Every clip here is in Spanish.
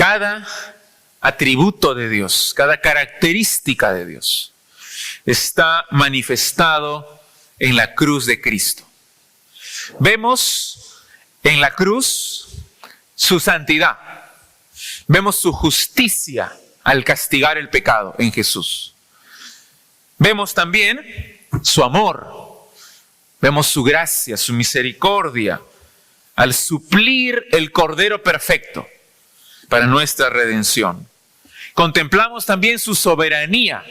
Cada atributo de Dios, cada característica de Dios está manifestado en la cruz de Cristo. Vemos en la cruz su santidad. Vemos su justicia al castigar el pecado en Jesús. Vemos también su amor. Vemos su gracia, su misericordia al suplir el Cordero perfecto para nuestra redención. Contemplamos también su soberanía,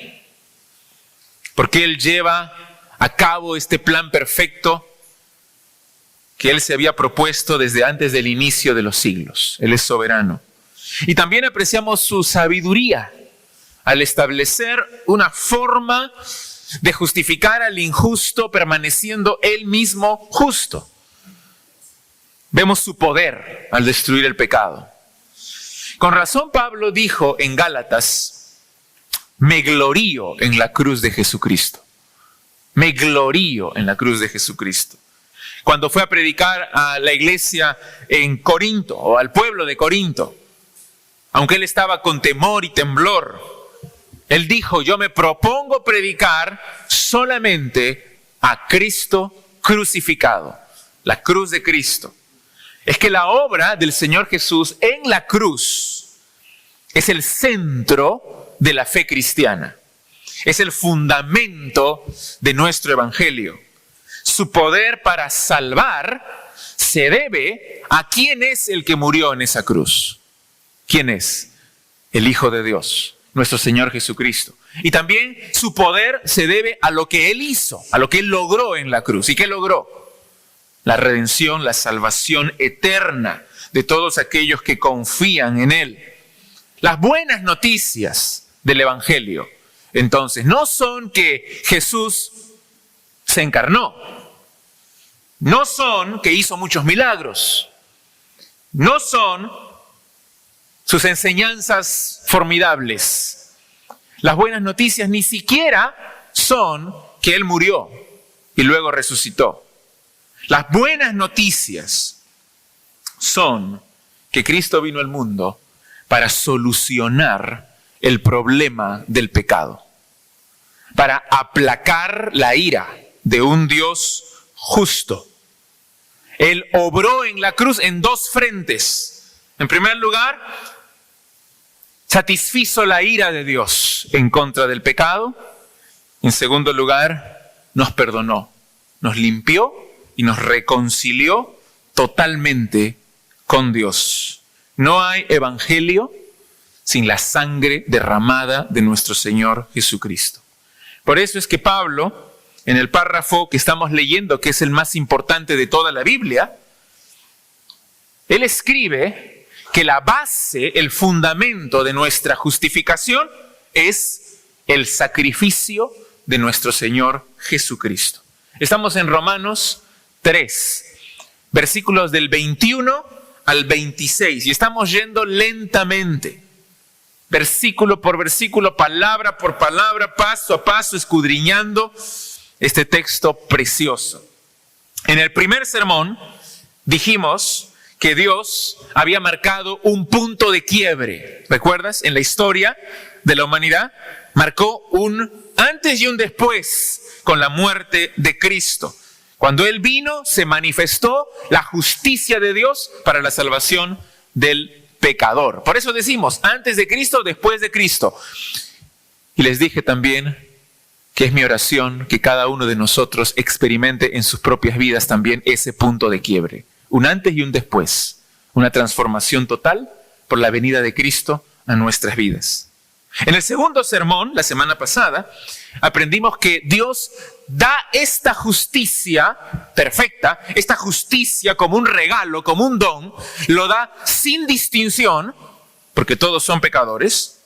porque Él lleva a cabo este plan perfecto que Él se había propuesto desde antes del inicio de los siglos. Él es soberano. Y también apreciamos su sabiduría al establecer una forma de justificar al injusto permaneciendo Él mismo justo. Vemos su poder al destruir el pecado. Con razón Pablo dijo en Gálatas: me glorío en la cruz de Jesucristo. Me glorío en la cruz de Jesucristo. Cuando fue a predicar a la iglesia en Corinto, o al pueblo de Corinto, aunque él estaba con temor y temblor, él dijo: yo me propongo predicar solamente a Cristo crucificado, la cruz de Cristo. Es que la obra del Señor Jesús en la cruz es el centro de la fe cristiana. Es el fundamento de nuestro evangelio. Su poder para salvar se debe a quién es el que murió en esa cruz. ¿Quién es? El Hijo de Dios, nuestro Señor Jesucristo. Y también su poder se debe a lo que Él hizo, a lo que Él logró en la cruz. ¿Y qué logró? La redención, la salvación eterna de todos aquellos que confían en Él. Las buenas noticias del evangelio, entonces, no son que Jesús se encarnó. No son que hizo muchos milagros. No son sus enseñanzas formidables. Las buenas noticias ni siquiera son que Él murió y luego resucitó. Las buenas noticias son que Cristo vino al mundo para solucionar el problema del pecado, para aplacar la ira de un Dios justo. Él obró en la cruz en dos frentes. En primer lugar, satisfizo la ira de Dios en contra del pecado. En segundo lugar, nos perdonó, nos limpió y nos reconcilió totalmente con Dios. No hay evangelio sin la sangre derramada de nuestro Señor Jesucristo. Por eso es que Pablo, en el párrafo que estamos leyendo, que es el más importante de toda la Biblia, él escribe que la base, el fundamento de nuestra justificación es el sacrificio de nuestro Señor Jesucristo. Estamos en Romanos 3, versículos del 21 al 26, y estamos yendo lentamente, versículo por versículo, palabra por palabra, paso a paso, escudriñando este texto precioso. En el primer sermón dijimos que Dios había marcado un punto de quiebre. ¿Recuerdas? En la historia de la humanidad marcó un antes y un después con la muerte de Cristo. Cuando Él vino, se manifestó la justicia de Dios para la salvación del pecador. Por eso decimos, antes de Cristo, después de Cristo. Y les dije también que es mi oración que cada uno de nosotros experimente en sus propias vidas también ese punto de quiebre. Un antes y un después. Una transformación total por la venida de Cristo a nuestras vidas. En el segundo sermón, la semana pasada, aprendimos que Dios da esta justicia perfecta, esta justicia como un regalo, como un don, lo da sin distinción, porque todos son pecadores,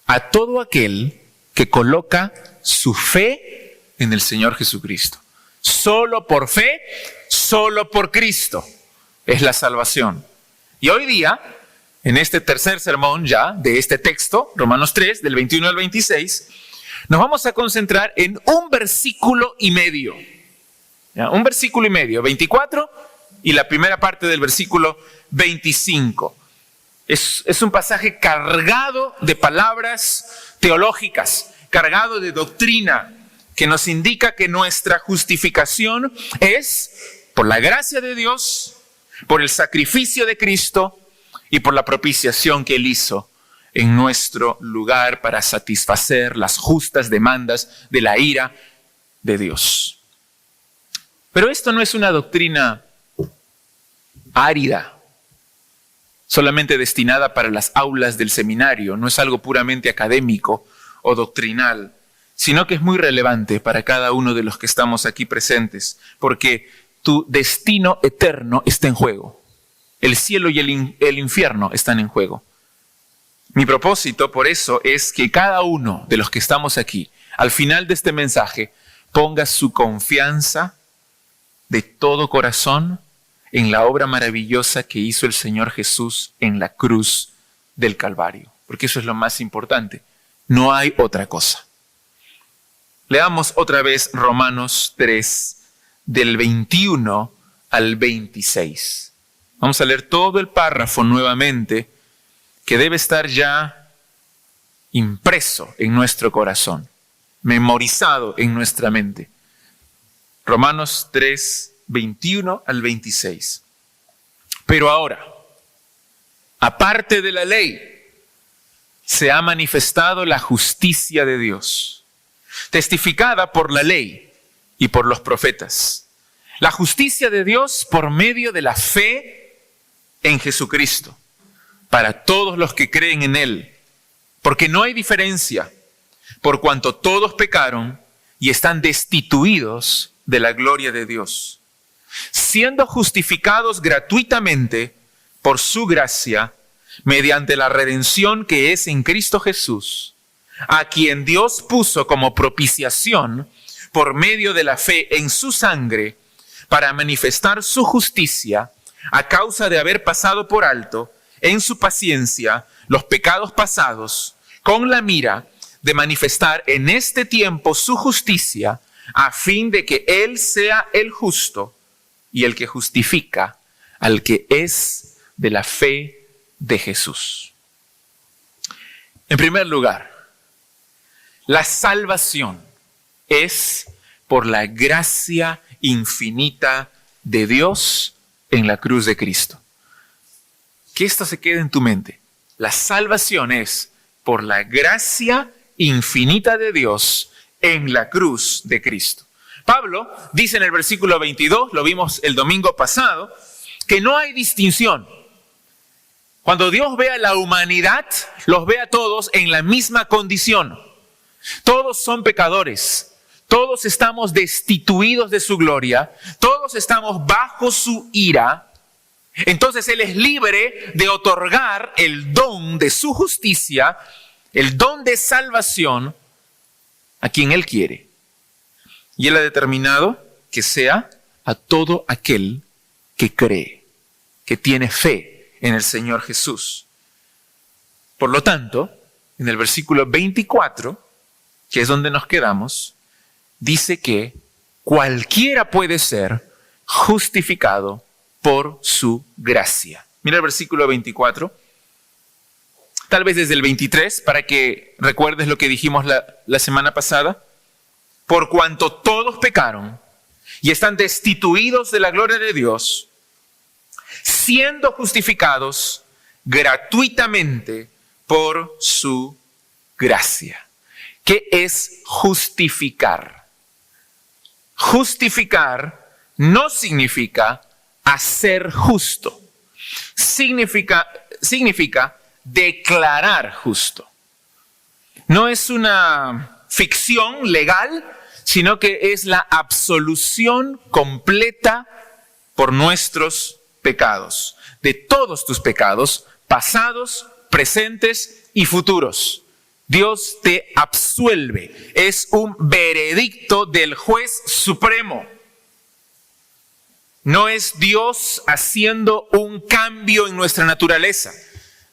a todo aquel que coloca su fe en el Señor Jesucristo. Solo por fe, solo por Cristo es la salvación. Y hoy día, en este tercer sermón ya de este texto, Romanos 3, del 21 al 26, nos vamos a concentrar en un versículo y medio. ¿Ya? Un versículo y medio, 24 y la primera parte del versículo 25. Es un pasaje cargado de palabras teológicas, cargado de doctrina, que nos indica que nuestra justificación es por la gracia de Dios, por el sacrificio de Cristo y por la propiciación que Él hizo en nuestro lugar para satisfacer las justas demandas de la ira de Dios. Pero esto no es una doctrina árida, solamente destinada para las aulas del seminario, no es algo puramente académico o doctrinal, sino que es muy relevante para cada uno de los que estamos aquí presentes, porque tu destino eterno está en juego. El cielo y el infierno están en juego. Mi propósito, por eso, es que cada uno de los que estamos aquí, al final de este mensaje, ponga su confianza de todo corazón en la obra maravillosa que hizo el Señor Jesús en la cruz del Calvario. Porque eso es lo más importante. No hay otra cosa. Leamos otra vez Romanos 3, del 21 al 26. Vamos a leer todo el párrafo nuevamente, que debe estar ya impreso en nuestro corazón, memorizado en nuestra mente. Romanos 3, 21 al 26. Pero ahora, aparte de la ley, se ha manifestado la justicia de Dios, testificada por la ley y por los profetas. La justicia de Dios por medio de la fe en Jesucristo, para todos los que creen en Él, porque no hay diferencia, por cuanto todos pecaron y están destituidos de la gloria de Dios, siendo justificados gratuitamente por su gracia, mediante la redención que es en Cristo Jesús, a quien Dios puso como propiciación por medio de la fe en su sangre, para manifestar su justicia a causa de haber pasado por alto en su paciencia los pecados pasados, con la mira de manifestar en este tiempo su justicia, a fin de que Él sea el justo y el que justifica al que es de la fe de Jesús. En primer lugar, la salvación es por la gracia infinita de Dios en la cruz de Cristo. Que esto se quede en tu mente. La salvación es por la gracia infinita de Dios en la cruz de Cristo. Pablo dice en el versículo 22, lo vimos el domingo pasado, que no hay distinción. Cuando Dios ve a la humanidad, los ve a todos en la misma condición. Todos son pecadores. Todos estamos destituidos de su gloria. Todos estamos bajo su ira. Entonces Él es libre de otorgar el don de su justicia, el don de salvación, a quien Él quiere. Y Él ha determinado que sea a todo aquel que cree, que tiene fe en el Señor Jesús. Por lo tanto, en el versículo 24, que es donde nos quedamos, dice que cualquiera puede ser justificado por su gracia. Mira el versículo 24, tal vez desde el 23, para que recuerdes lo que dijimos la semana pasada. Por cuanto todos pecaron y están destituidos de la gloria de Dios, siendo justificados gratuitamente por su gracia. ¿Qué es justificar? Justificar no significa hacer justo. Significa declarar justo. No es una ficción legal, sino que es la absolución completa por nuestros pecados, de todos tus pecados, pasados, presentes y futuros. Dios te absuelve. Es un veredicto del juez supremo. No es Dios haciendo un cambio en nuestra naturaleza.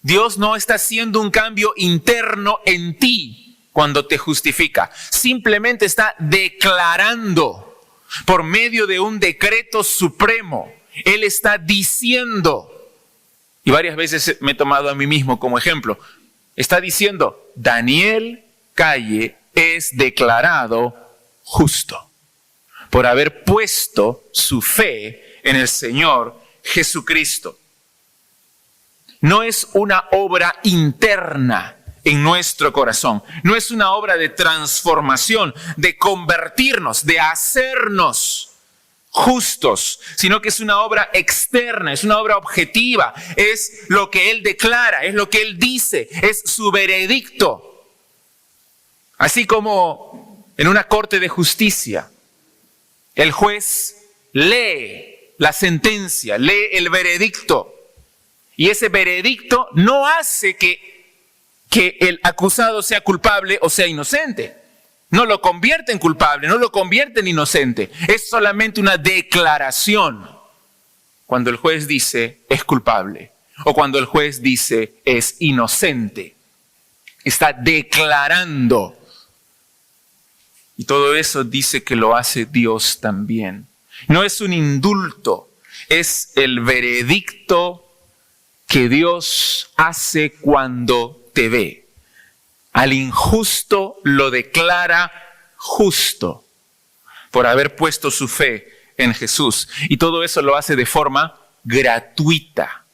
Dios no está haciendo un cambio interno en ti cuando te justifica. Simplemente está declarando por medio de un decreto supremo. Él está diciendo Y varias veces me he tomado a mí mismo como ejemplo. Está diciendo, Daniel Calle es declarado justo por haber puesto su fe en el Señor Jesucristo. No es una obra interna en nuestro corazón. No es una obra de transformación, de convertirnos, de hacernos justos, sino que es una obra externa, es una obra objetiva, es lo que Él declara, es lo que Él dice, es su veredicto. Así como en una corte de justicia, el juez lee la sentencia, lee el veredicto, y ese veredicto no hace que el acusado sea culpable o sea inocente. No lo convierte en culpable, no lo convierte en inocente. Es solamente una declaración. Cuando el juez dice es culpable o cuando el juez dice es inocente. Está declarando. Y todo eso dice que lo hace Dios también. No es un indulto, es el veredicto que Dios hace cuando te ve. Al injusto lo declara justo por haber puesto su fe en Jesús. Y todo eso lo hace de forma gratuita.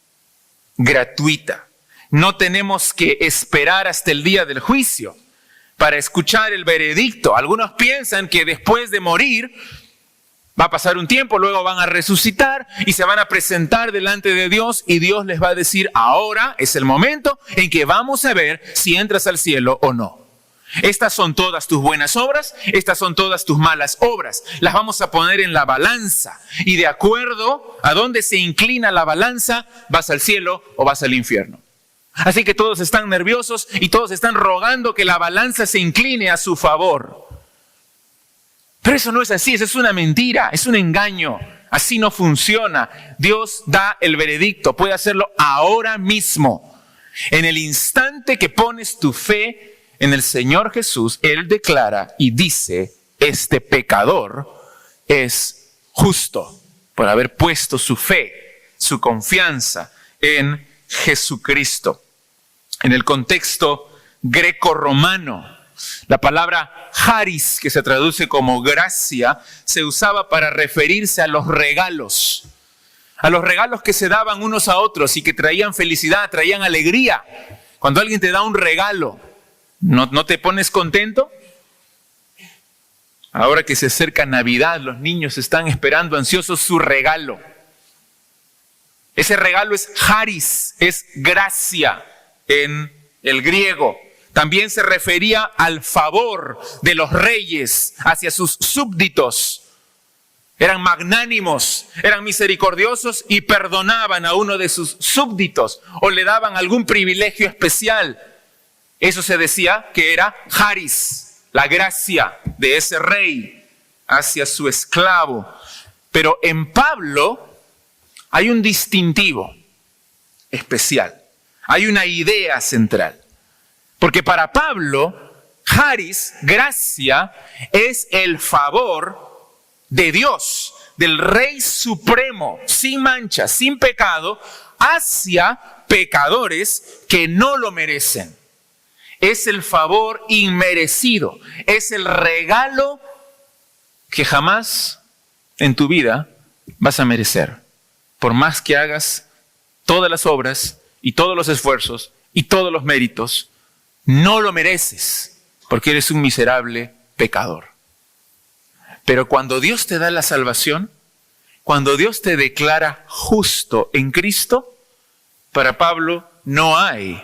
Gratuita. No tenemos que esperar hasta el día del juicio para escuchar el veredicto. Algunos piensan que después de morir va a pasar un tiempo, luego van a resucitar y se van a presentar delante de Dios y Dios les va a decir, ahora es el momento en que vamos a ver si entras al cielo o no. Estas son todas tus buenas obras, estas son todas tus malas obras. Las vamos a poner en la balanza y de acuerdo a dónde se inclina la balanza, vas al cielo o vas al infierno. Así que todos están nerviosos y todos están rogando que la balanza se incline a su favor. Pero eso no es así, eso es una mentira, es un engaño. Así no funciona. Dios da el veredicto, puede hacerlo ahora mismo. En el instante que pones tu fe en el Señor Jesús, Él declara y dice, este pecador es justo por haber puesto su fe, su confianza en Jesucristo. En el contexto greco-romano, la palabra charis, que se traduce como gracia, se usaba para referirse a los regalos que se daban unos a otros y que traían felicidad, traían alegría. Cuando alguien te da un regalo, ¿no te pones contento? Ahora que se acerca Navidad, los niños están esperando ansiosos su regalo. Ese regalo es charis, es gracia en el griego. También se refería al favor de los reyes hacia sus súbditos. Eran magnánimos, eran misericordiosos y perdonaban a uno de sus súbditos o le daban algún privilegio especial. Eso se decía que era charis, la gracia de ese rey hacia su esclavo. Pero en Pablo hay un distintivo especial, hay una idea central. Porque para Pablo, charis, gracia, es el favor de Dios, del Rey Supremo, sin mancha, sin pecado, hacia pecadores que no lo merecen. Es el favor inmerecido, es el regalo que jamás en tu vida vas a merecer. Por más que hagas todas las obras y todos los esfuerzos y todos los méritos, no lo mereces, porque eres un miserable pecador. Pero cuando Dios te da la salvación, cuando Dios te declara justo en Cristo, para Pablo no hay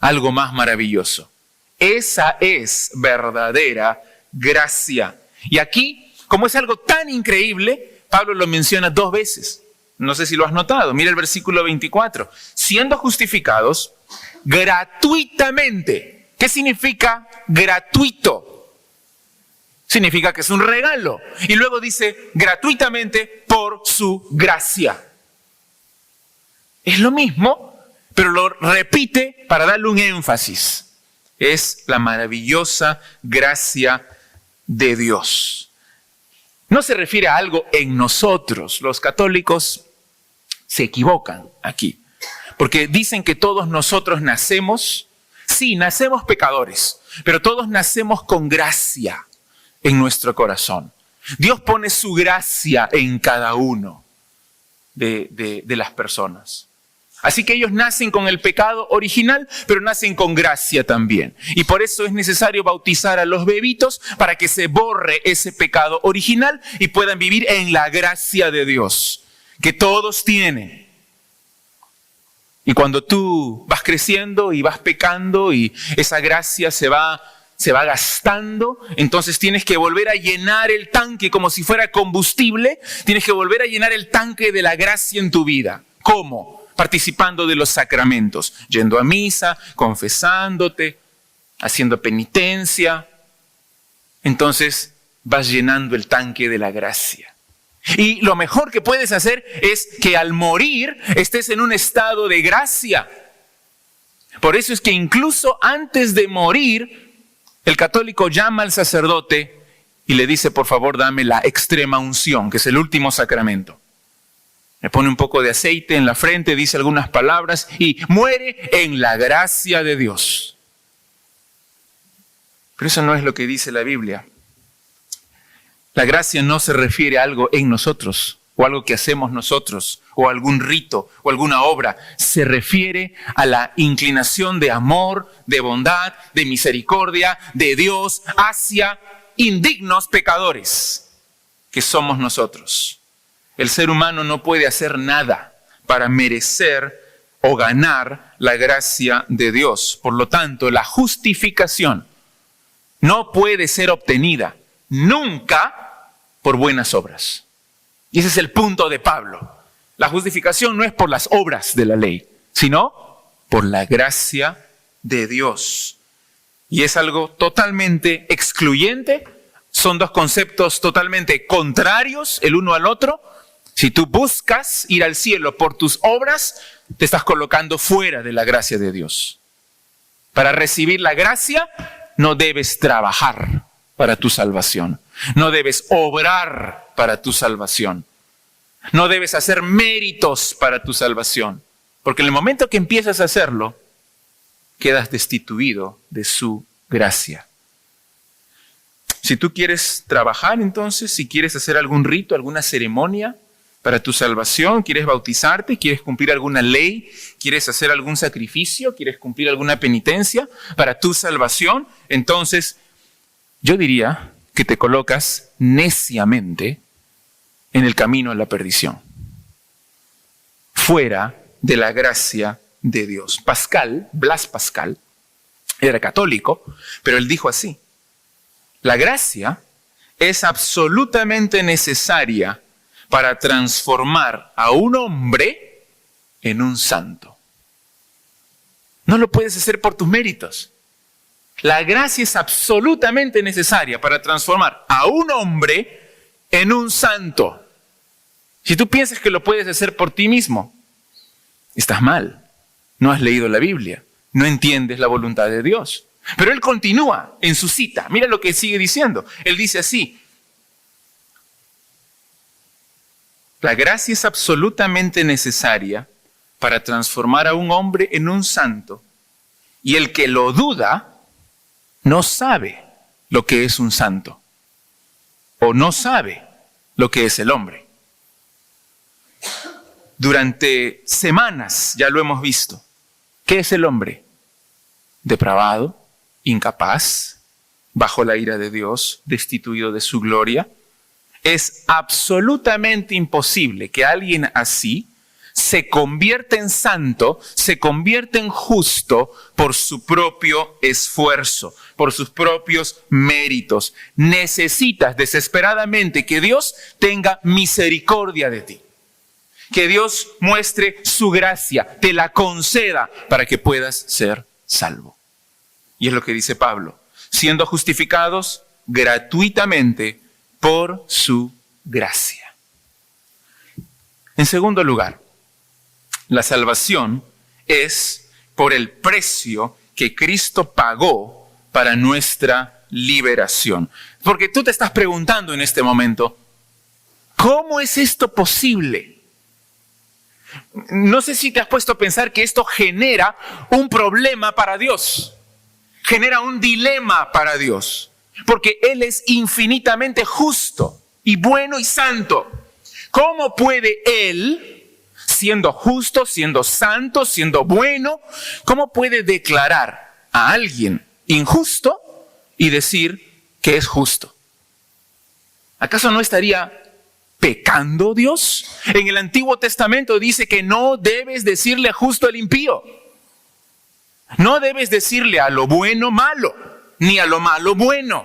algo más maravilloso. Esa es verdadera gracia. Y aquí, como es algo tan increíble, Pablo lo menciona 2 veces. No sé si lo has notado. Mira el versículo 24. Siendo justificados gratuitamente. ¿Qué significa gratuito? Significa que es un regalo. Y luego dice gratuitamente por su gracia. Es lo mismo, pero lo repite para darle un énfasis. Es la maravillosa gracia de Dios. No se refiere a algo en nosotros. Los católicos se equivocan aquí. Porque dicen que todos nosotros nacemos, sí, nacemos pecadores, pero todos nacemos con gracia en nuestro corazón. Dios pone su gracia en cada uno de las personas. Así que ellos nacen con el pecado original, pero nacen con gracia también. Y por eso es necesario bautizar a los bebitos para que se borre ese pecado original y puedan vivir en la gracia de Dios, que todos tienen. Y cuando tú vas creciendo y vas pecando y esa gracia se va gastando, entonces tienes que volver a llenar el tanque como si fuera combustible. Tienes que volver a llenar el tanque de la gracia en tu vida. ¿Cómo? Participando de los sacramentos, yendo a misa, confesándote, haciendo penitencia. Entonces vas llenando el tanque de la gracia. Y lo mejor que puedes hacer es que al morir estés en un estado de gracia. Por eso es que incluso antes de morir, el católico llama al sacerdote y le dice, por favor, dame la extrema unción, que es el último sacramento. Le pone un poco de aceite en la frente, dice algunas palabras y muere en la gracia de Dios. Pero eso no es lo que dice la Biblia. La gracia no se refiere a algo en nosotros, o algo que hacemos nosotros, o algún rito, o alguna obra. Se refiere a la inclinación de amor, de bondad, de misericordia, de Dios hacia indignos pecadores, que somos nosotros. El ser humano no puede hacer nada para merecer o ganar la gracia de Dios. Por lo tanto, la justificación no puede ser obtenida nunca por buenas obras. Y ese es el punto de Pablo. La justificación no es por las obras de la ley, sino por la gracia de Dios. Y es algo totalmente excluyente. Son dos conceptos totalmente contrarios el uno al otro. Si tú buscas ir al cielo por tus obras, te estás colocando fuera de la gracia de Dios. Para recibir la gracia, no debes trabajar para tu salvación. No debes obrar para tu salvación. No debes hacer méritos para tu salvación. Porque en el momento que empiezas a hacerlo, quedas destituido de su gracia. Si tú quieres trabajar entonces, si quieres hacer algún rito, alguna ceremonia para tu salvación, quieres bautizarte, quieres cumplir alguna ley, quieres hacer algún sacrificio, quieres cumplir alguna penitencia para tu salvación, entonces yo diría que te colocas neciamente en el camino a la perdición, fuera de la gracia de Dios. Blas Pascal, era católico, pero él dijo así: la gracia es absolutamente necesaria para transformar a un hombre en un santo. No lo puedes hacer por tus méritos. La gracia es absolutamente necesaria para transformar a un hombre en un santo. Si tú piensas que lo puedes hacer por ti mismo, estás mal. No has leído la Biblia. No entiendes la voluntad de Dios. Pero él continúa en su cita. Mira lo que sigue diciendo. Él dice así: la gracia es absolutamente necesaria para transformar a un hombre en un santo. Y el que lo duda no sabe lo que es un santo. O no sabe lo que es el hombre. Durante semanas ya lo hemos visto. ¿Qué es el hombre? Depravado, incapaz, bajo la ira de Dios, destituido de su gloria. Es absolutamente imposible que alguien así se convierta en santo, se convierta en justo por su propio esfuerzo, por sus propios méritos. Necesitas desesperadamente que Dios tenga misericordia de ti. Que Dios muestre su gracia, te la conceda para que puedas ser salvo. Y es lo que dice Pablo: siendo justificados gratuitamente por su gracia. En segundo lugar, la salvación es por el precio que Cristo pagó para nuestra liberación. Porque tú te estás preguntando en este momento, ¿cómo es esto posible? no sé si te has puesto a pensar que esto genera un problema para Dios, genera un dilema para Dios, porque Él es infinitamente justo y bueno y santo. ¿Cómo puede Él, siendo justo, siendo santo, siendo bueno, cómo puede declarar a alguien injusto y decir que es justo? ¿Acaso no estaría pecando Dios? En el Antiguo Testamento dice que no debes decirle justo al impío. No debes decirle a lo bueno malo, ni a lo malo bueno.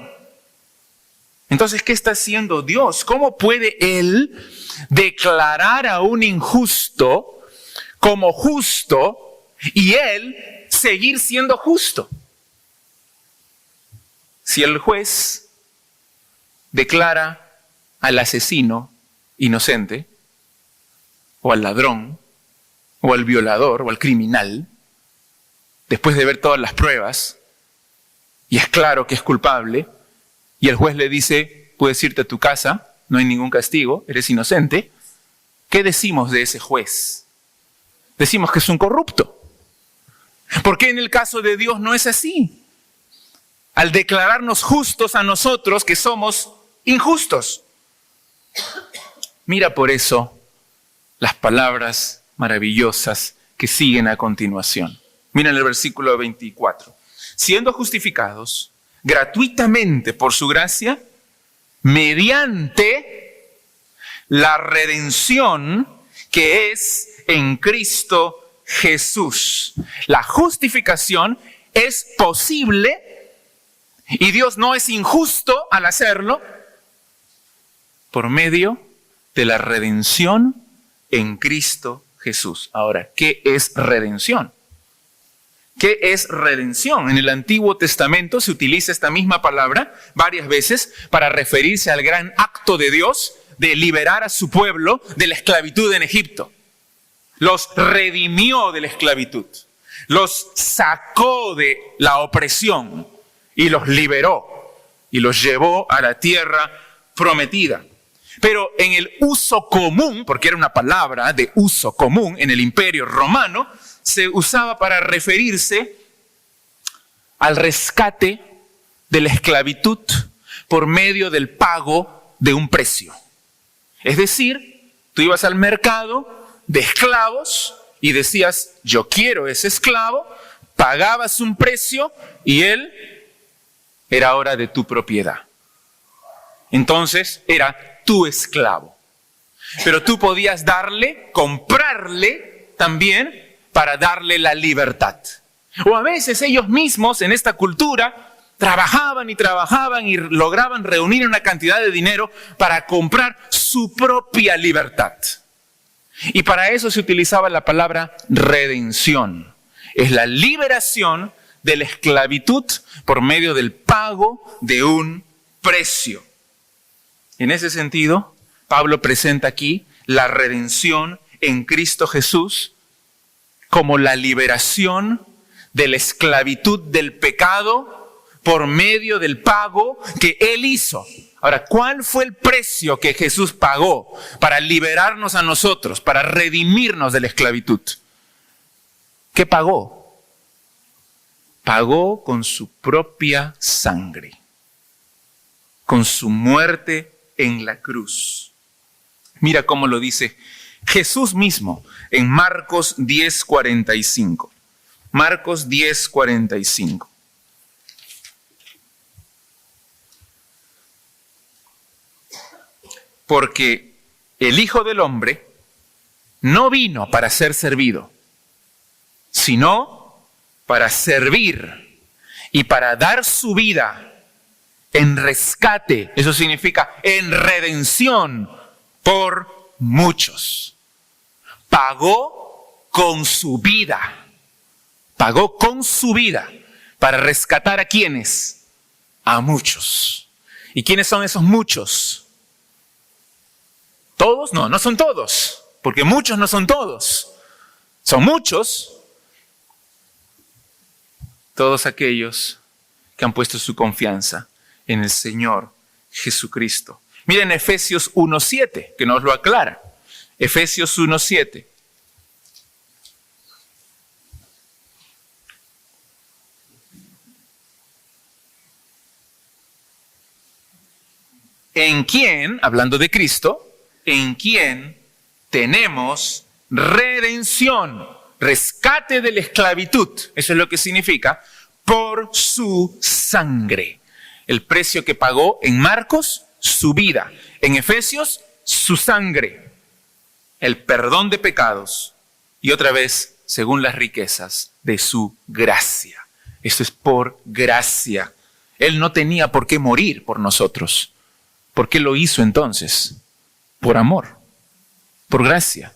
Entonces, ¿qué está haciendo Dios? ¿Cómo puede Él declarar a un injusto como justo y Él seguir siendo justo? Si el juez declara al asesino inocente, o al ladrón, o al violador, o al criminal, después de ver todas las pruebas, y es claro que es culpable, y el juez le dice, puedes irte a tu casa, no hay ningún castigo, eres inocente, ¿qué decimos de ese juez? Decimos que es un corrupto. ¿Por qué en el caso de Dios no es así? Al declararnos justos a nosotros que somos injustos. Mira por eso las palabras maravillosas que siguen a continuación. Mira en el versículo 24. Siendo justificados gratuitamente por su gracia, mediante la redención que es en Cristo Jesús. La justificación es posible y Dios no es injusto al hacerlo por medio de la redención en Cristo Jesús. Ahora, ¿qué es redención? ¿Qué es redención? En el Antiguo Testamento se utiliza esta misma palabra varias veces para referirse al gran acto de Dios de liberar a su pueblo de la esclavitud en Egipto. Los redimió de la esclavitud, los sacó de la opresión y los liberó y los llevó a la tierra prometida. Pero en el uso común, porque era una palabra de uso común en el Imperio Romano, se usaba para referirse al rescate de la esclavitud por medio del pago de un precio. Es decir, tú ibas al mercado de esclavos y decías, yo quiero ese esclavo, pagabas un precio y él era ahora de tu propiedad. Entonces era tu esclavo. Pero tú podías comprarle también para darle la libertad. O a veces ellos mismos en esta cultura trabajaban y lograban reunir una cantidad de dinero para comprar su propia libertad. Y para eso se utilizaba la palabra redención. Es la liberación de la esclavitud por medio del pago de un precio. En ese sentido, Pablo presenta aquí la redención en Cristo Jesús como la liberación de la esclavitud del pecado por medio del pago que Él hizo. Ahora, ¿cuál fue el precio que Jesús pagó para liberarnos a nosotros, para redimirnos de la esclavitud? ¿Qué pagó? Pagó con su propia sangre, con su muerte en la cruz. Mira cómo lo dice Jesús mismo en Marcos 10:45. Marcos 10:45. Porque el Hijo del Hombre no vino para ser servido, sino para servir y para dar su vida en rescate, eso significa en redención por muchos. Pagó con su vida para rescatar ¿a quiénes? A muchos. ¿Y quiénes son esos muchos? ¿Todos? No, no son todos, porque muchos no son todos. Son muchos, todos aquellos que han puesto su confianza en el Señor Jesucristo. Miren Efesios 1:7, que nos lo aclara. Efesios 1:7. en quien, hablando de Cristo, en quien tenemos redención, rescate de la esclavitud. Eso es lo que significa por su sangre. El precio que pagó en Marcos, su vida. En Efesios, su sangre. El perdón de pecados. Y otra vez, según las riquezas de su gracia. Esto es por gracia. Él no tenía por qué morir por nosotros. ¿Por qué lo hizo entonces? Por amor, por gracia,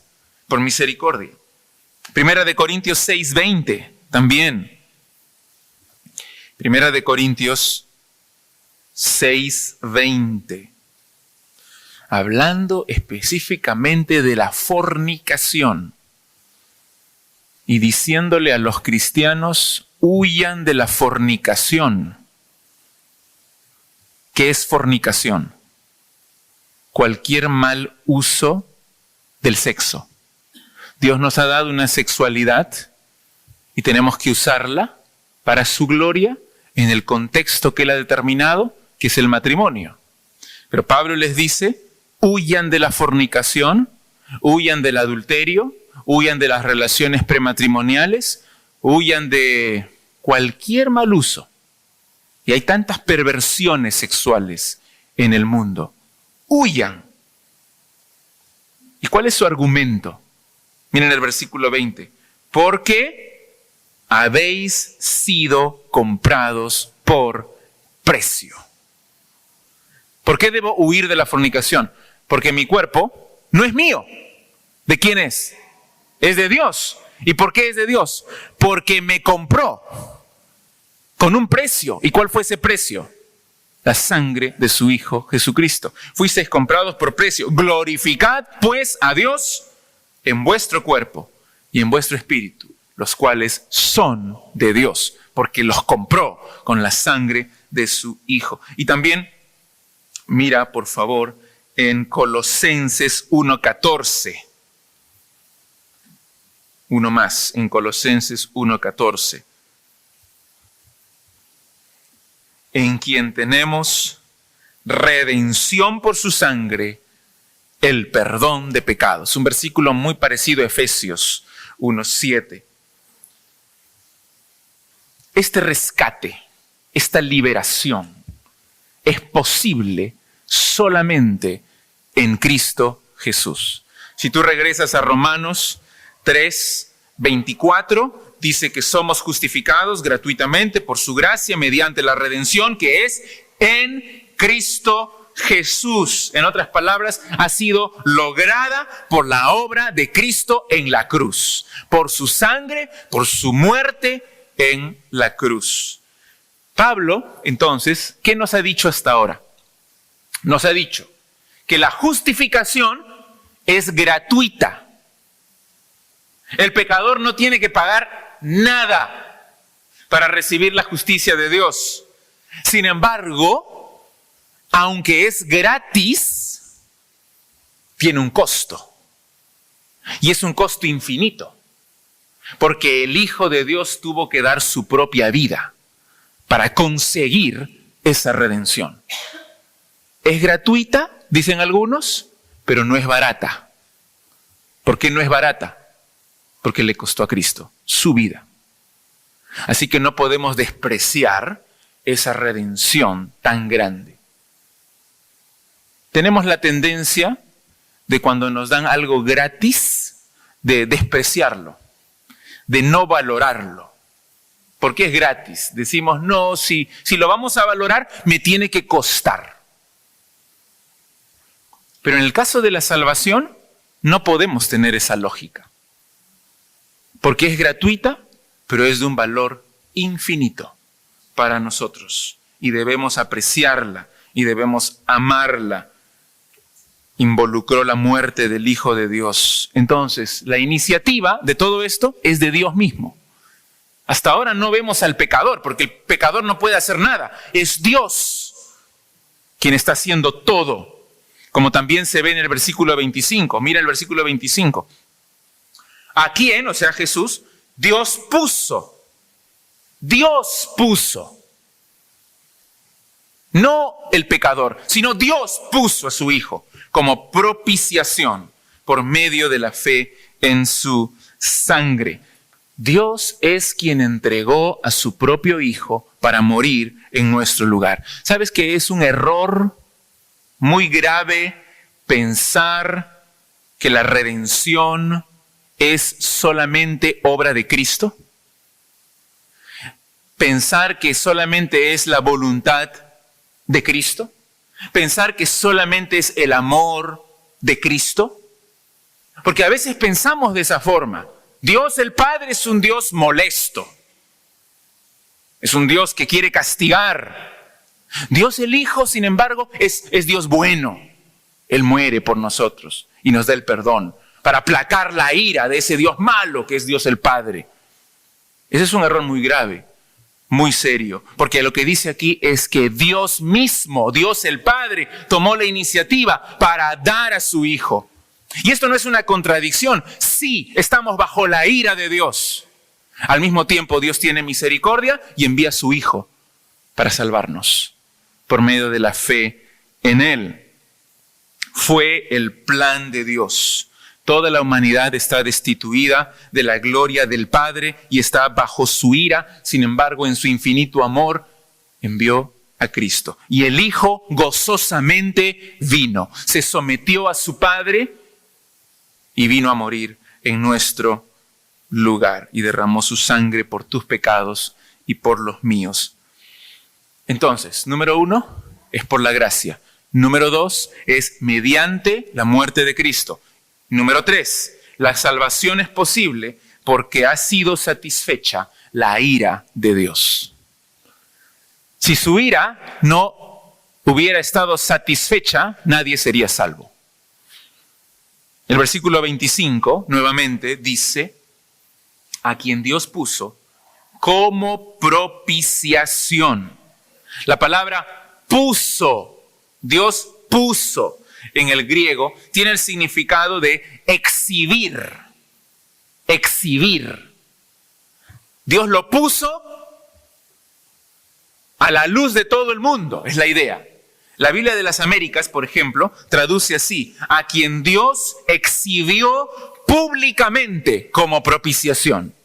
por misericordia. Primera de Corintios 6:20 también. Primera de Corintios 6:20. Hablando específicamente de la fornicación y diciéndole a los cristianos, huyan de la fornicación. ¿Qué es fornicación? Cualquier mal uso del sexo. Dios nos ha dado una sexualidad y tenemos que usarla para su gloria en el contexto que Él ha determinado, que es el matrimonio. Pero Pablo les dice, huyan de la fornicación, huyan del adulterio, huyan de las relaciones prematrimoniales, huyan de cualquier mal uso. Y hay tantas perversiones sexuales en el mundo. Huyan. ¿Y cuál es su argumento? Miren el versículo 20. Porque habéis sido comprados por precio. ¿Por qué debo huir de la fornicación? Porque mi cuerpo no es mío. ¿De quién es? Es de Dios. ¿Y por qué es de Dios? Porque me compró con un precio. ¿Y cuál fue ese precio? La sangre de su Hijo Jesucristo. Fuisteis comprados por precio. Glorificad pues a Dios en vuestro cuerpo y en vuestro espíritu, los cuales son de Dios, porque los compró con la sangre de su Hijo. Y también, mira por favor, en Colosenses 1:14. Uno más, en Colosenses 1:14. En quien tenemos redención por su sangre, el perdón de pecados. Un versículo muy parecido a Efesios 1:7. Este rescate, esta liberación, es posible solamente en Cristo Jesús. Si tú regresas a Romanos 3:24, dice que somos justificados gratuitamente por su gracia mediante la redención que es en Cristo Jesús. En otras palabras, ha sido lograda por la obra de Cristo en la cruz, por su sangre, por su muerte en la cruz. Pablo, entonces, ¿qué nos ha dicho hasta ahora? Nos ha dicho que la justificación es gratuita. El pecador no tiene que pagar nada para recibir la justicia de Dios. Sin embargo, aunque es gratis, tiene un costo. Y es un costo infinito. Porque el Hijo de Dios tuvo que dar su propia vida para conseguir esa redención. Es gratuita, dicen algunos, pero no es barata. ¿Por qué no es barata? Porque le costó a Cristo su vida. Así que no podemos despreciar esa redención tan grande. Tenemos la tendencia de cuando nos dan algo gratis, de despreciarlo, de no valorarlo. Porque es gratis. Decimos, no, si lo vamos a valorar, me tiene que costar. Pero en el caso de la salvación, no podemos tener esa lógica. Porque es gratuita, pero es de un valor infinito para nosotros. Y debemos apreciarla y debemos amarla. Involucró la muerte del Hijo de Dios. Entonces, la iniciativa de todo esto es de Dios mismo. Hasta ahora no vemos al pecador, porque el pecador no puede hacer nada. Es Dios quien está haciendo todo. Como también se ve en el versículo 25. Mira el versículo 25. ¿A quién, o sea Jesús, Dios puso? No el pecador, sino Dios puso a su Hijo como propiciación por medio de la fe en su sangre. Dios es quien entregó a su propio Hijo para morir en nuestro lugar. ¿Sabes que es un error muy grave pensar que la redención es solamente obra de Cristo? Pensar que solamente es la voluntad de Cristo. Pensar que solamente es el amor de Cristo. Porque a veces pensamos de esa forma. Dios el Padre es un Dios molesto. Es un Dios que quiere castigar. Dios el Hijo, sin embargo, es Dios bueno. Él muere por nosotros y nos da el perdón para aplacar la ira de ese Dios malo que es Dios el Padre. Ese es un error muy grave, muy serio, porque lo que dice aquí es que Dios mismo, Dios el Padre, tomó la iniciativa para dar a su Hijo. Y esto no es una contradicción. Sí, estamos bajo la ira de Dios. Al mismo tiempo, Dios tiene misericordia y envía a su Hijo para salvarnos por medio de la fe en Él. Fue el plan de Dios. Toda la humanidad está destituida de la gloria del Padre y está bajo su ira. Sin embargo, en su infinito amor, envió a Cristo. Y el Hijo gozosamente vino, se sometió a su Padre y vino a morir en nuestro lugar y derramó su sangre por tus pecados y por los míos. Entonces, número 1 es por la gracia. Número 2 es mediante la muerte de Cristo. Número 3, la salvación es posible porque ha sido satisfecha la ira de Dios. Si su ira no hubiera estado satisfecha, nadie sería salvo. El versículo 25 nuevamente dice, a quien Dios puso como propiciación. La palabra puso, Dios puso en el griego, tiene el significado de exhibir. Exhibir. Dios lo puso a la luz de todo el mundo, es la idea. La Biblia de las Américas, por ejemplo, traduce así, a quien Dios exhibió públicamente como propiciación.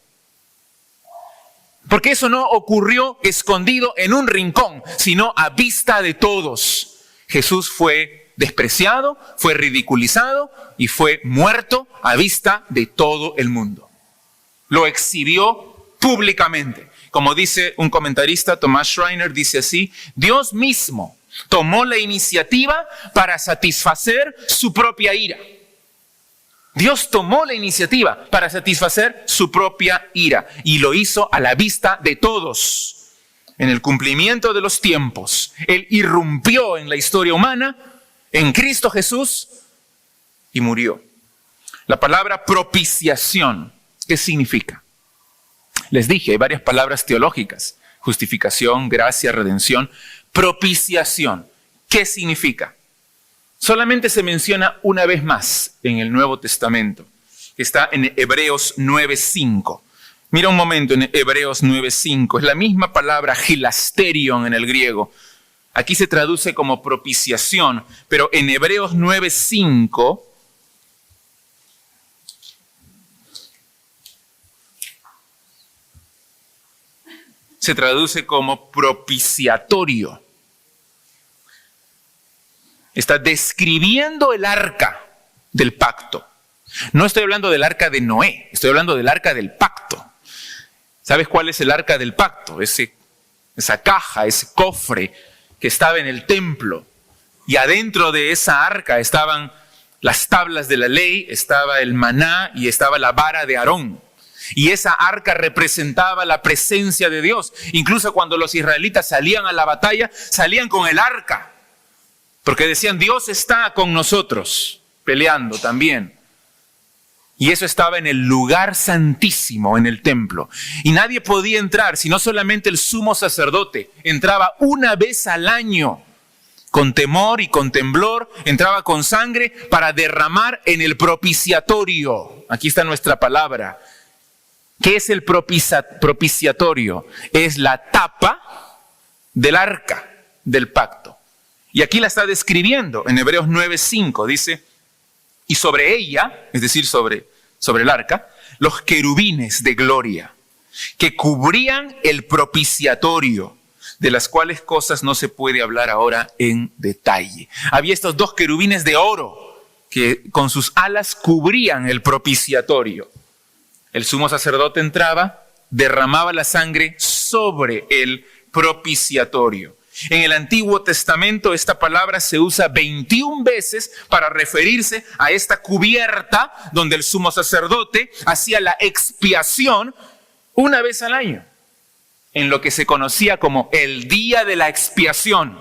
Porque eso no ocurrió escondido en un rincón, sino a vista de todos. Jesús fue despreciado, fue ridiculizado y fue muerto a vista de todo el mundo. Lo exhibió públicamente. Como dice un comentarista, Thomas Schreiner, dice así, Dios mismo tomó la iniciativa para satisfacer su propia ira. Dios tomó la iniciativa para satisfacer su propia ira y lo hizo a la vista de todos. En el cumplimiento de los tiempos, Él irrumpió en la historia humana, en Cristo Jesús, y murió. La palabra propiciación, ¿qué significa? Les dije, hay varias palabras teológicas, justificación, gracia, redención. Propiciación, ¿qué significa? Solamente se menciona una vez más en el Nuevo Testamento, que está en Hebreos 9:5. Mira un momento en Hebreos 9:5, es la misma palabra hilasterion en el griego. Aquí se traduce como propiciación, pero en Hebreos 9:5 se traduce como propiciatorio. Está describiendo el arca del pacto. No estoy hablando del arca de Noé, estoy hablando del arca del pacto. ¿Sabes cuál es el arca del pacto? Esa caja, ese cofre que estaba en el templo. Y adentro de esa arca estaban las tablas de la ley, estaba el maná y estaba la vara de Aarón. Y esa arca representaba la presencia de Dios. Incluso cuando los israelitas salían a la batalla, salían con el arca. Porque decían, Dios está con nosotros, peleando también. Y eso estaba en el lugar santísimo, en el templo. Y nadie podía entrar, sino solamente el sumo sacerdote. Entraba una vez al año, con temor y con temblor, entraba con sangre para derramar en el propiciatorio. Aquí está nuestra palabra. ¿Qué es el propiciatorio? Es la tapa del arca. del pacto. Y aquí la está describiendo en Hebreos 9:5. Dice, y sobre ella, es decir, sobre el arca, los querubines de gloria, que cubrían el propiciatorio, de las cuales cosas no se puede hablar ahora en detalle. Había estos dos querubines de oro que con sus alas cubrían el propiciatorio. El sumo sacerdote entraba, derramaba la sangre sobre el propiciatorio. En el Antiguo Testamento esta palabra se usa 21 veces para referirse a esta cubierta donde el sumo sacerdote hacía la expiación una vez al año, en lo que se conocía como el día de la expiación.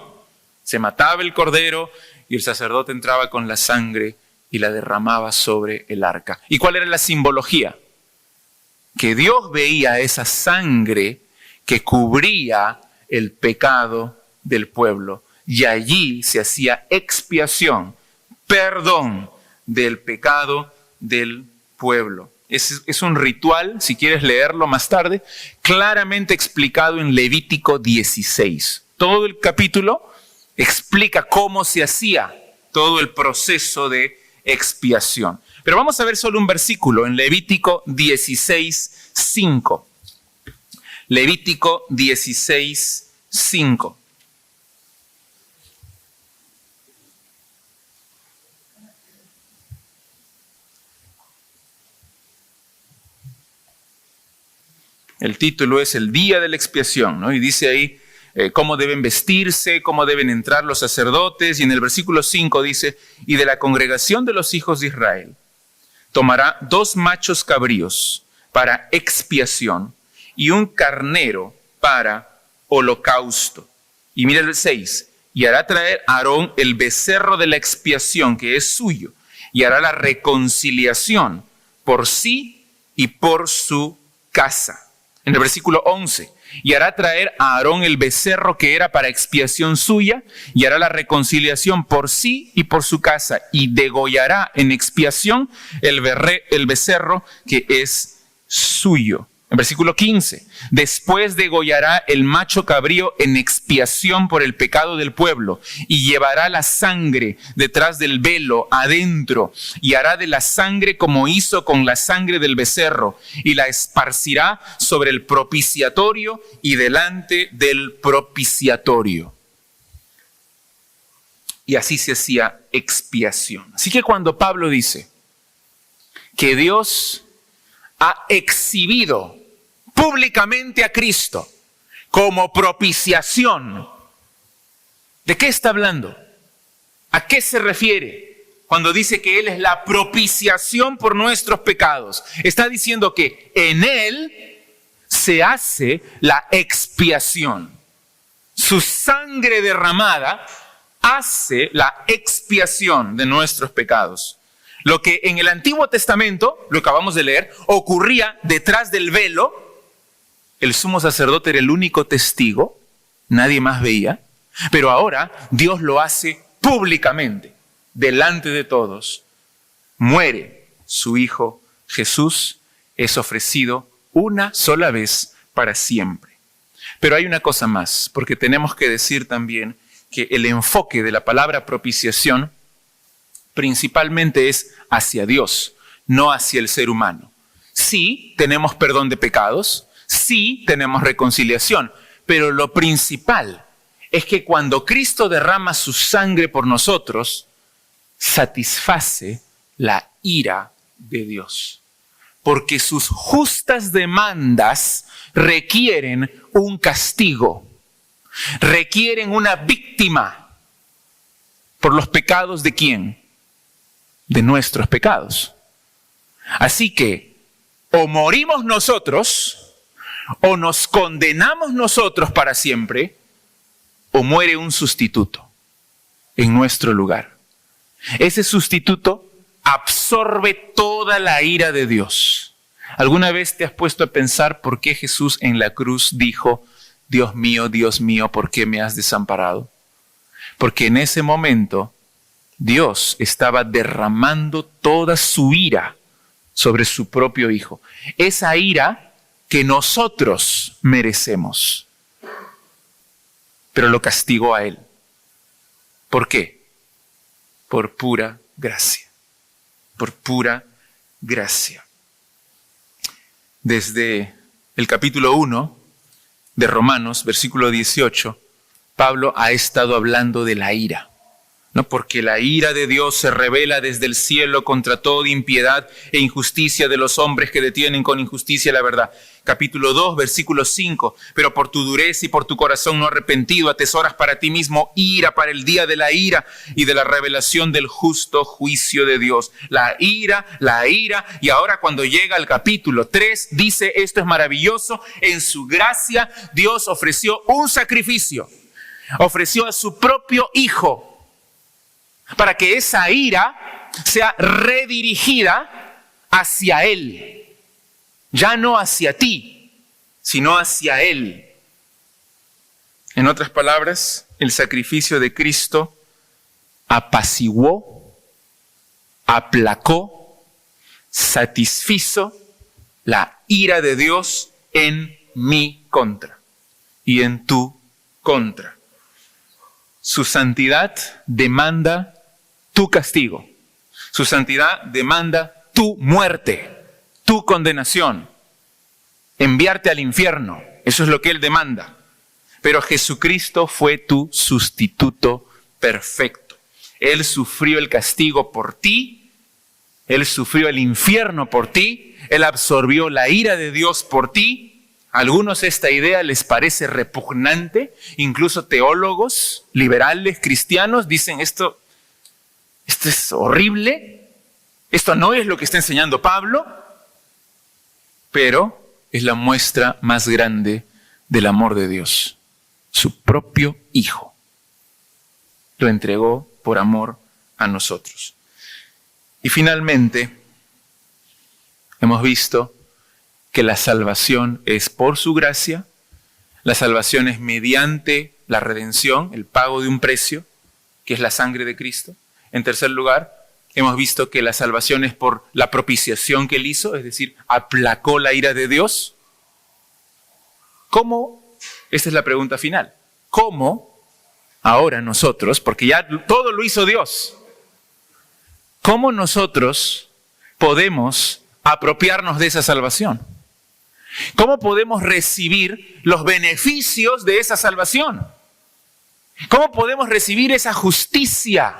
Se mataba el cordero y el sacerdote entraba con la sangre y la derramaba sobre el arca. ¿Y cuál era la simbología? Que Dios veía esa sangre que cubría el pecado del pueblo y allí se hacía expiación, perdón del pecado del pueblo. Es un ritual, si quieres leerlo más tarde, claramente explicado en Levítico 16. Todo el capítulo explica cómo se hacía todo el proceso de expiación. Pero vamos a ver solo un versículo en Levítico 16:5. Levítico 16:5. El título es el día de la expiación, ¿no? Y dice ahí cómo deben vestirse, cómo deben entrar los sacerdotes. Y en el versículo 5 dice, y de la congregación de los hijos de Israel tomará 2 machos cabríos para expiación y un carnero para holocausto. Y mira el 6, y hará traer a Aarón el becerro de la expiación que es suyo, y hará la reconciliación por sí y por su casa. En el versículo 11, y hará traer a Aarón el becerro que era para expiación suya, y hará la reconciliación por sí y por su casa, y degollará en expiación el becerro que es suyo. En versículo 15, después degollará el macho cabrío en expiación por el pecado del pueblo y llevará la sangre detrás del velo adentro y hará de la sangre como hizo con la sangre del becerro y la esparcirá sobre el propiciatorio y delante del propiciatorio. Y así se hacía expiación. Así que cuando Pablo dice que Dios ha exhibido públicamente a Cristo como propiciación, ¿de qué está hablando? ¿A qué se refiere cuando dice que Él es la propiciación por nuestros pecados? Está diciendo que en Él se hace la expiación. Su sangre derramada hace la expiación de nuestros pecados. Lo que en el Antiguo Testamento, lo acabamos de leer, ocurría detrás del velo. El sumo sacerdote era el único testigo, nadie más veía, pero ahora Dios lo hace públicamente, delante de todos. Muere su Hijo Jesús, es ofrecido una sola vez para siempre. Pero hay una cosa más, porque tenemos que decir también que el enfoque de la palabra propiciación principalmente es hacia Dios, no hacia el ser humano. Sí, tenemos perdón de pecados, sí, tenemos reconciliación, pero lo principal es que cuando Cristo derrama su sangre por nosotros, satisface la ira de Dios. Porque sus justas demandas requieren un castigo, requieren una víctima. ¿Por los pecados de quién? De nuestros pecados. Así que o morimos nosotros, o nos condenamos nosotros para siempre, o muere un sustituto en nuestro lugar. Ese sustituto absorbe toda la ira de Dios. ¿Alguna vez te has puesto a pensar por qué Jesús en la cruz dijo, Dios mío, ¿por qué me has desamparado? Porque en ese momento Dios estaba derramando toda su ira sobre su propio Hijo. Esa ira que nosotros merecemos. pero lo castigó a él. ¿Por qué? Por pura gracia. Por pura gracia. Desde el capítulo 1 de Romanos, versículo 18, Pablo ha estado hablando de la ira. ¿No? Porque la ira de Dios se revela desde el cielo contra toda impiedad e injusticia de los hombres que detienen con injusticia la verdad. Capítulo 2, versículo 5. Pero por tu dureza y por tu corazón no arrepentido, atesoras para ti mismo ira para el día de la ira y de la revelación del justo juicio de Dios. La ira. Y ahora cuando llega al capítulo 3, dice, esto es maravilloso, en su gracia Dios ofreció un sacrificio. Ofreció a su propio Hijo, para que esa ira sea redirigida hacia Él. Ya no hacia ti, sino hacia Él. En otras palabras, el sacrificio de Cristo apaciguó, aplacó, satisfizo la ira de Dios en mi contra y en tu contra. Su santidad demanda tu castigo. Su santidad demanda tu muerte, tu condenación, enviarte al infierno. Eso es lo que Él demanda. Pero Jesucristo fue tu sustituto perfecto. Él sufrió el castigo por ti. Él sufrió el infierno por ti. Él absorbió la ira de Dios por ti. A algunos esta idea les parece repugnante. Incluso teólogos liberales, cristianos, dicen esto es horrible, esto no es lo que está enseñando Pablo, pero es la muestra más grande del amor de Dios. Su propio Hijo lo entregó por amor a nosotros. Y finalmente, hemos visto que la salvación es por su gracia, la salvación es mediante la redención, el pago de un precio, que es la sangre de Cristo. En tercer lugar, hemos visto que la salvación es por la propiciación que Él hizo, es decir, aplacó la ira de Dios. ¿Cómo? Esta es la pregunta final. ¿Cómo ahora nosotros, porque ya todo lo hizo Dios, cómo nosotros podemos apropiarnos de esa salvación? ¿Cómo podemos recibir los beneficios de esa salvación? ¿Cómo podemos recibir esa justicia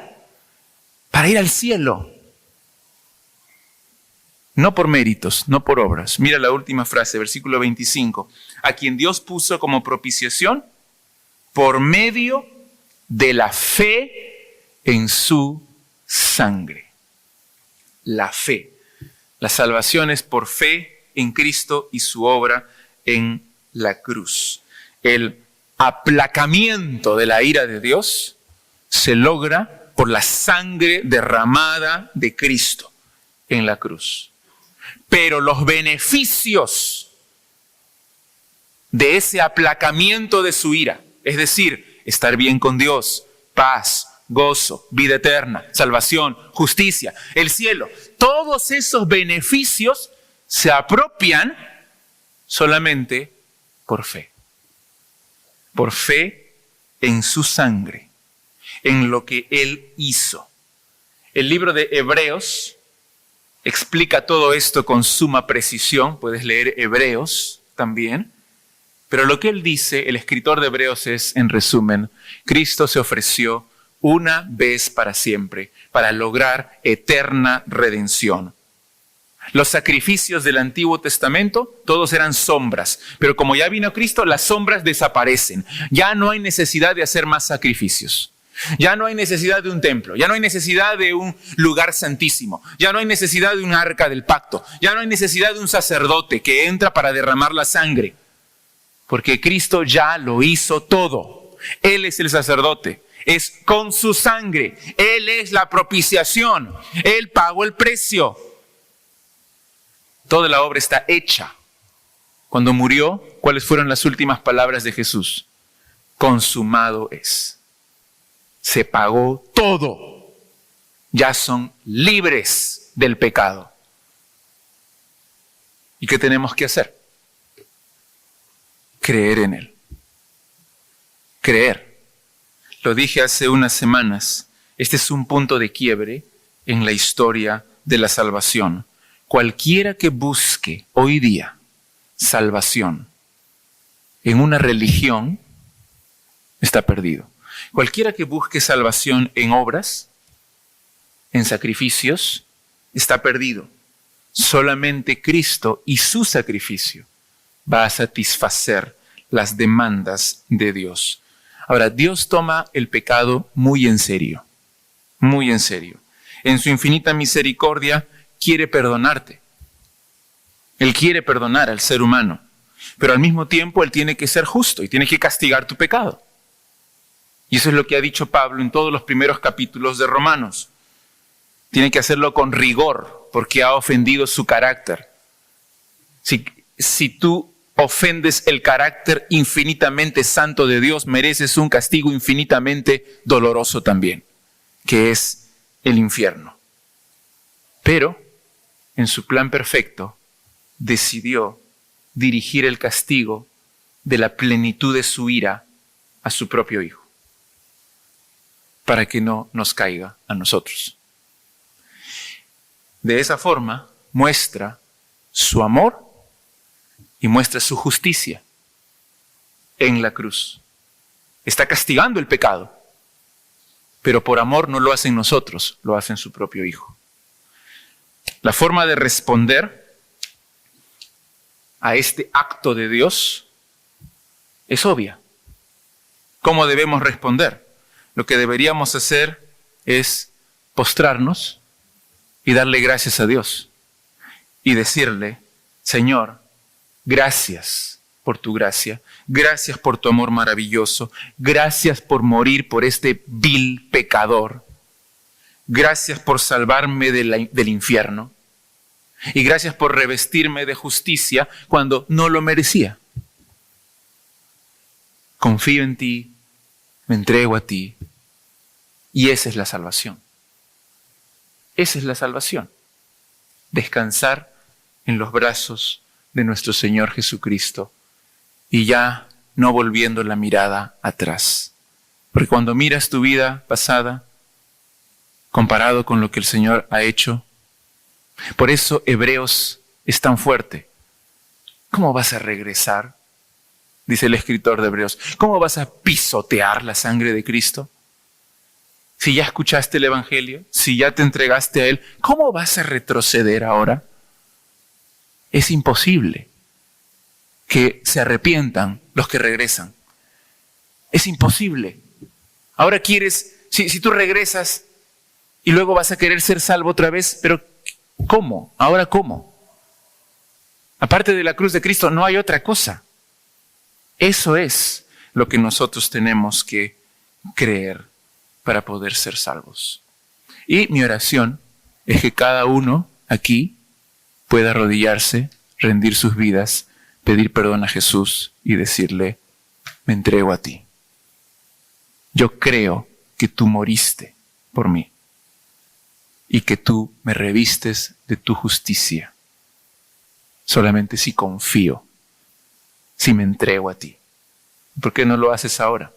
para ir al cielo? No por méritos, no por obras. Mira la última frase, versículo 25. A quien Dios puso como propiciación por medio de la fe en su sangre. La fe. La salvación es por fe en Cristo y su obra en la cruz. El aplacamiento de la ira de Dios se logra por la sangre derramada de Cristo en la cruz. Pero los beneficios de ese aplacamiento de su ira, es decir, estar bien con Dios, paz, gozo, vida eterna, salvación, justicia, el cielo, todos esos beneficios se apropian solamente por fe. Por fe en su sangre, en lo que Él hizo. El libro de Hebreos explica todo esto con suma precisión. Puedes leer Hebreos también. Pero lo que él dice, el escritor de Hebreos, es, en resumen, Cristo se ofreció una vez para siempre para lograr eterna redención. Los sacrificios del Antiguo Testamento, todos eran sombras. Pero como ya vino Cristo, las sombras desaparecen. Ya no hay necesidad de hacer más sacrificios. Ya no hay necesidad de un templo, ya no hay necesidad de un lugar santísimo, ya no hay necesidad de un arca del pacto, ya no hay necesidad de un sacerdote que entra para derramar la sangre, porque Cristo ya lo hizo todo. Él es el sacerdote, es con su sangre, Él es la propiciación, Él pagó el precio. Toda la obra está hecha. Cuando murió, ¿cuáles fueron las últimas palabras de Jesús? Consumado es. Se pagó todo. Ya son libres del pecado. ¿Y qué tenemos que hacer? Creer en Él. creer. Lo dije hace unas semanas, este es un punto de quiebre en la historia de la salvación. Cualquiera que busque hoy día salvación en una religión está perdido. Cualquiera que busque salvación en obras, en sacrificios, está perdido. Solamente Cristo y su sacrificio va a satisfacer las demandas de Dios. Ahora, Dios toma el pecado muy en serio, muy en serio. En su infinita misericordia quiere perdonarte. Él quiere perdonar al ser humano, pero al mismo tiempo Él tiene que ser justo y tiene que castigar tu pecado. Y eso es lo que ha dicho Pablo en todos los primeros capítulos de Romanos. Tiene que hacerlo con rigor porque ha ofendido su carácter. Si tú ofendes el carácter infinitamente santo de Dios, mereces un castigo infinitamente doloroso también, que es el infierno. Pero en su plan perfecto decidió dirigir el castigo de la plenitud de su ira a su propio Hijo, para que no nos caiga a nosotros. De esa forma muestra su amor y muestra su justicia en la cruz. Está castigando el pecado, pero por amor no lo hace en nosotros, lo hace en su propio Hijo. La forma de responder a este acto de Dios es obvia. ¿Cómo debemos responder? Lo que deberíamos hacer es postrarnos y darle gracias a Dios y decirle: Señor, gracias por tu gracia, gracias por tu amor maravilloso, gracias por morir por este vil pecador, gracias por salvarme del infierno y gracias por revestirme de justicia cuando no lo merecía. Confío en ti, me entrego a ti y esa es la salvación. Esa es la salvación. Descansar en los brazos de nuestro Señor Jesucristo y ya no volviendo la mirada atrás. Porque cuando miras tu vida pasada, comparado con lo que el Señor ha hecho, por eso Hebreos es tan fuerte. ¿Cómo vas a regresar? Dice el escritor de Hebreos. ¿Cómo vas a pisotear la sangre de Cristo? Si ya escuchaste el Evangelio, si ya te entregaste a Él, ¿cómo vas a retroceder ahora? Es imposible que se arrepientan los que regresan. Es imposible. Ahora quieres, si tú regresas y luego vas a querer ser salvo otra vez, pero ¿cómo? ¿Ahora cómo? Aparte de la cruz de Cristo no hay otra cosa. Eso es lo que nosotros tenemos que creer para poder ser salvos. Y mi oración es que cada uno aquí pueda arrodillarse, rendir sus vidas, pedir perdón a Jesús y decirle: me entrego a ti. Yo creo que tú moriste por mí y que tú me revistes de tu justicia. Solamente si confío, si me entrego a ti. ¿Por qué no lo haces ahora?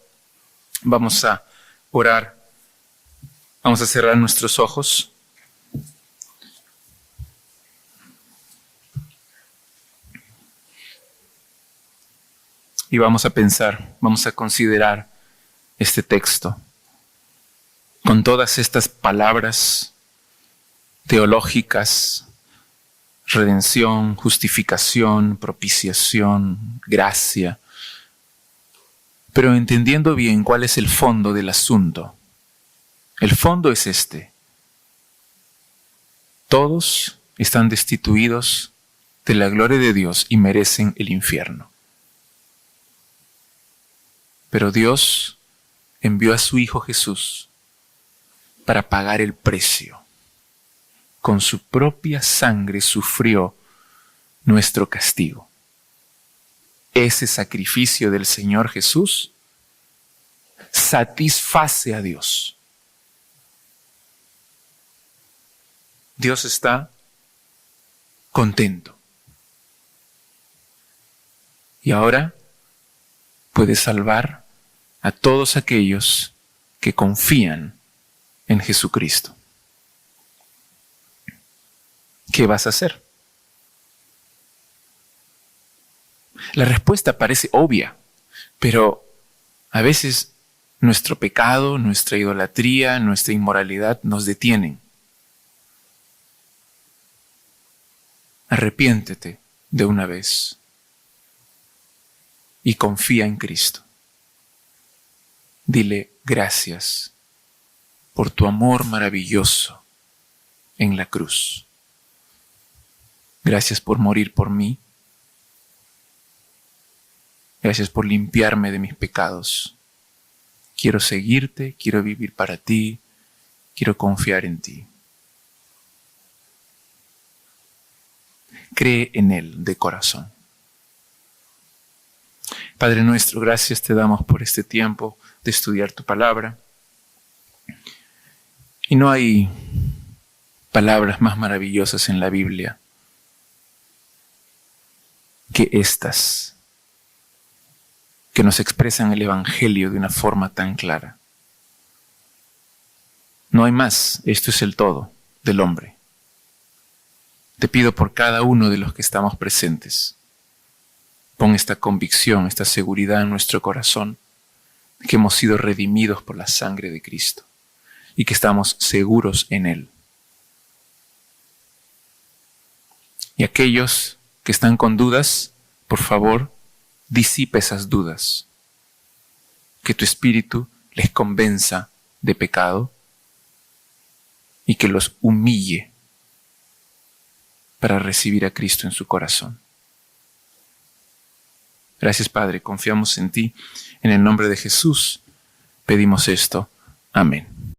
Vamos a orar. Vamos a cerrar nuestros ojos. Y vamos a pensar, vamos a considerar este texto con todas estas palabras teológicas: redención, justificación, propiciación, gracia, pero entendiendo bien cuál es el fondo del asunto. El fondo es este: todos están destituidos de la gloria de Dios y merecen el infierno. Pero Dios envió a su Hijo Jesús para pagar el precio. Con su propia sangre sufrió nuestro castigo. Ese sacrificio del Señor Jesús satisface a Dios. Dios está contento. Y ahora puede salvar a todos aquellos que confían en Jesucristo. ¿Qué vas a hacer? La respuesta parece obvia, pero a veces nuestro pecado, nuestra idolatría, nuestra inmoralidad nos detienen. Arrepiéntete de una vez y confía en Cristo. Dile gracias por tu amor maravilloso en la cruz. Gracias por morir por mí. Gracias por limpiarme de mis pecados. Quiero seguirte, quiero vivir para ti, quiero confiar en ti. Cree en Él de corazón. Padre nuestro, gracias te damos por este tiempo de estudiar tu palabra. Y no hay palabras más maravillosas en la Biblia que estas, que nos expresan el Evangelio de una forma tan clara. No hay más, esto es el todo del hombre. Te pido por cada uno de los que estamos presentes, pon esta convicción, esta seguridad en nuestro corazón, de que hemos sido redimidos por la sangre de Cristo y que estamos seguros en Él. Y aquellos que están con dudas, por favor, disipa esas dudas. Que tu Espíritu les convenza de pecado y que los humille para recibir a Cristo en su corazón. Gracias, Padre, confiamos en ti. En el nombre de Jesús pedimos esto. Amén.